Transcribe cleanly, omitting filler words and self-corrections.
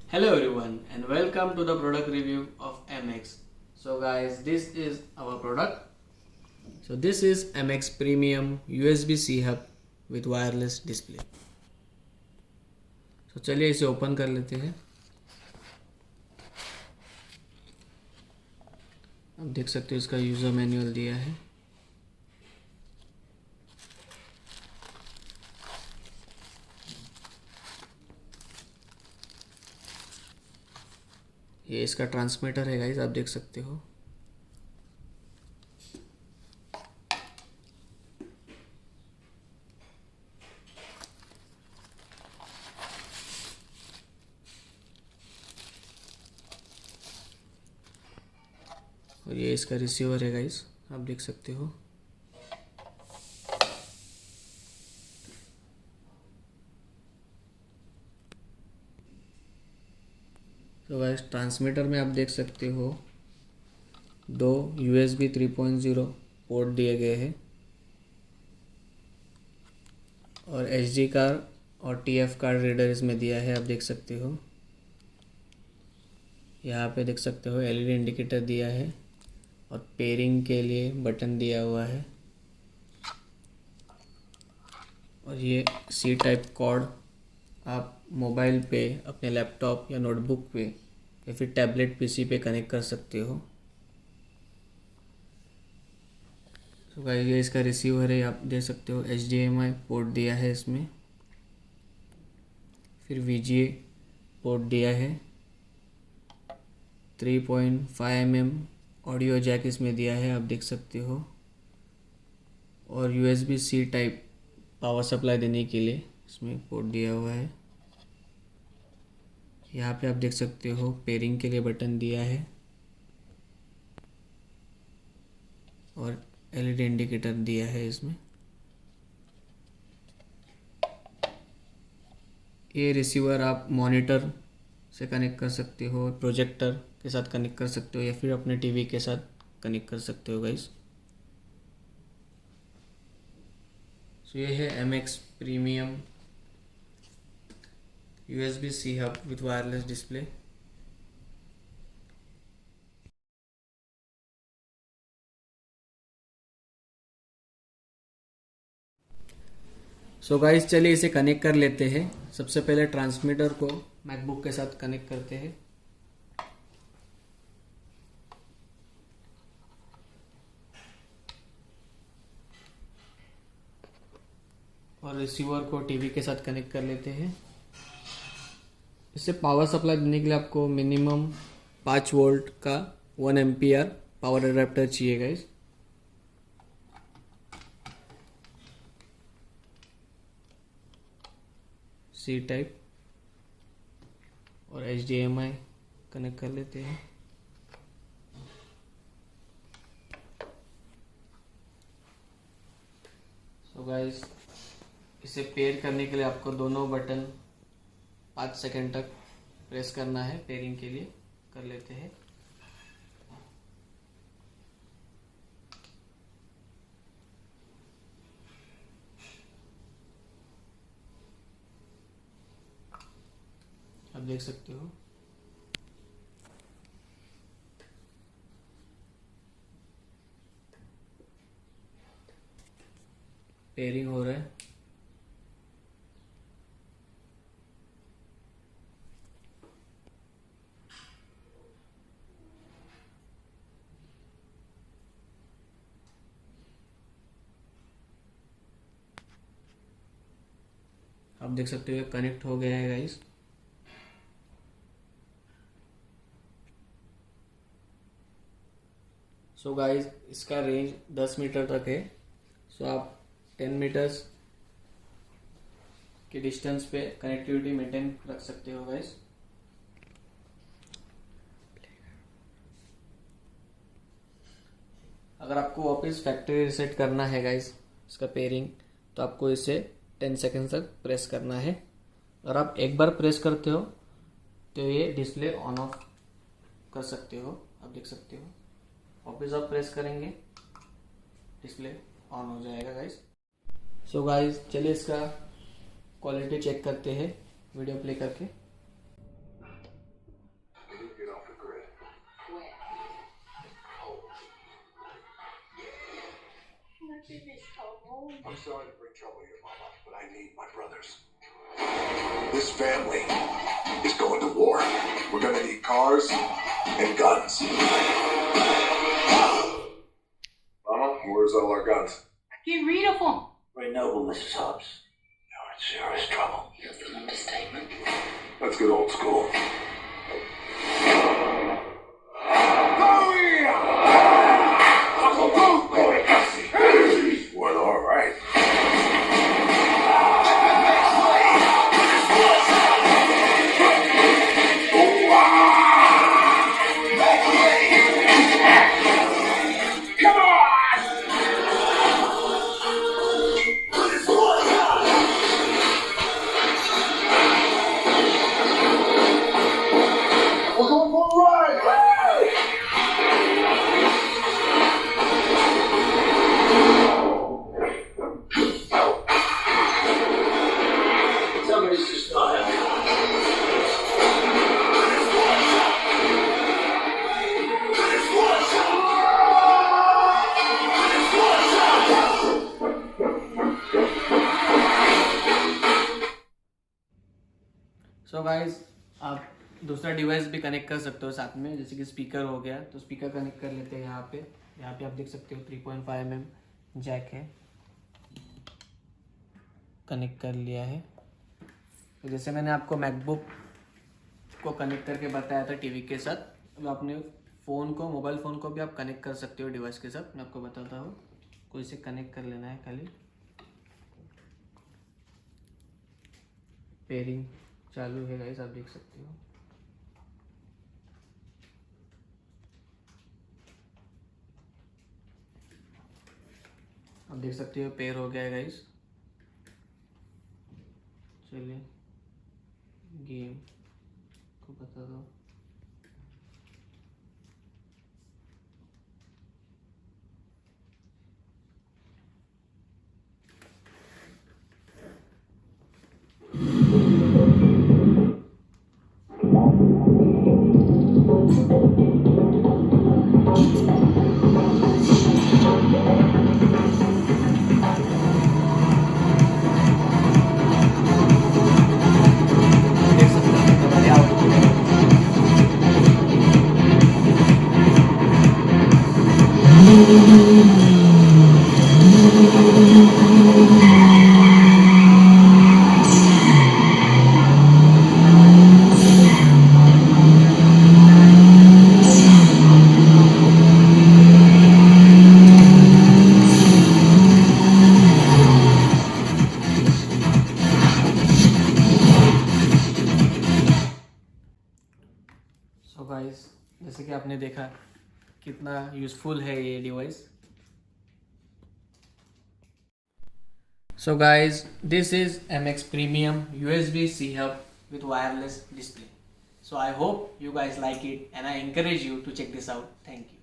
Hello everyone and welcome to the product review of MX. So guys, this is our product. So this is MX Premium USB-C hub with wireless display. So चलिए इसे open कर लेते हैं। आप देख सकते हो इसका यूज़र मैनुअल दिया है। ये इसका ट्रांसमीटर है गाइस, आप देख सकते हो। और ये इसका रिसीवर है गाइस, आप देख सकते हो। तो गाइस ट्रांसमीटर में आप देख सकते हो दो USB 3.0 पोर्ट दिए गए हैं और SD कार्ड और TF कार्ड रीडर इसमें दिया है, आप देख सकते हो। यहाँ पे देख सकते हो LED इंडिकेटर दिया है और पेयरिंग के लिए बटन दिया हुआ है। और ये C टाइप कॉर्ड आप मोबाइल पे, अपने लैपटॉप या नोटबुक पे या फिर टैबलेट PC पे कनेक्ट कर सकते हो। तो गाइस ये इसका रिसीवर है, आप देख सकते हो। HDMI पोर्ट दिया है इसमें, फिर VGA पोर्ट दिया है, 3.5 mm ऑडियो जैक इसमें दिया है, आप देख सकते हो। और USB-C टाइप पावर सप्लाई देने के लिए इसमें पोर्ट दिया हुआ है। यहाँ पे आप देख सकते हो पेयरिंग के लिए बटन दिया है और LED इंडिकेटर दिया है इसमें। ये रिसीवर आप मॉनिटर से कनेक्ट कर सकते हो, प्रोजेक्टर के साथ कनेक्ट कर सकते हो या फिर अपने टीवी के साथ कनेक्ट कर सकते हो गाइस। सो ये है MX premium USB-C hub with wireless display. So guys चलिए इसे कनेक्ट कर लेते हैं। सबसे पहले ट्रांसमीटर को मैकबुक के साथ कनेक्ट करते हैं। और रिसीवर को टीवी के साथ कनेक्ट कर लेते हैं। इससे पावर सप्लाई देने के लिए आपको मिनिमम 5 वोल्ट का 1 एम्पियर पावर एडाप्टर चाहिए गाइस। C टाइप और HDMI कनेक्ट कर लेते हैं। सो गाइस इसे पेयर करने के लिए आपको दोनों बटन 5 सेकंड तक प्रेस करना है। पेयरिंग के लिए कर लेते हैं। आप देख सकते हो पेयरिंग हो रहा है। आप देख सकते हो ये कनेक्ट हो गया है गाइस। सो गाइस इसका रेंज 10 मीटर तक है। सो आप 10 मीटर्स के डिस्टेंस पे कनेक्टिविटी मेंटेन रख सकते हो गाइस। अगर आपको वापस फैक्ट्री रीसेट करना है गाइस इसका पेयरिंग, तो आपको इसे 10 सेकंड तक प्रेस करना है। अगर आप एक बार प्रेस करते हो तो ये डिस्प्ले ऑन ऑफ कर सकते हो, आप देख सकते हो। वापस आप प्रेस करेंगे डिस्प्ले ऑन हो जाएगा गाइस। सो गाइस चलिए इसका क्वालिटी चेक करते हैं वीडियो प्ले करके। I'm sorry to bring trouble here, Mama, but I need my brothers. This family is going to war. We're gonna need cars and guns. Mama, where's all our guns? Get rid of them. Very noble, Mrs. Hobbs. You're in serious trouble. That's an understatement. Let's get old school. Well, all right. Come on! We're going for a ride! Somebody's just not happy. So guys आप दूसरा device भी connect कर सकते हो साथ में, जैसे कि स्पीकर हो गया, तो स्पीकर कनेक्ट कर लेते हैं यहाँ पे आप देख सकते हो 3.5 mm जैक है, कनेक्ट कर लिया है। तो जैसे मैंने आपको मैकबुक को कनेक्ट करके बताया था टीवी के साथ, अब अपने फ़ोन को, मोबाइल फ़ोन को भी आप कनेक्ट कर सकते हो डिवाइस के साथ। मैं आपको बताता हूँ, कोई से कनेक्ट कर लेना है खाली। पेयरिंग चालू है गाइस, आप देख सकते हो। आप देख सकते हो पेयर हो गया है गाइस। चलिए गेम को बता दो। देख सकते हो बढ़िया आउटपुट है। सो गाइस, जैसे कि आपने देखा कितना यूज़फुल है ये device. So guys, this is MX Premium USB-C hub with wireless display. So I hope you guys like it and I encourage you to check this out. Thank you.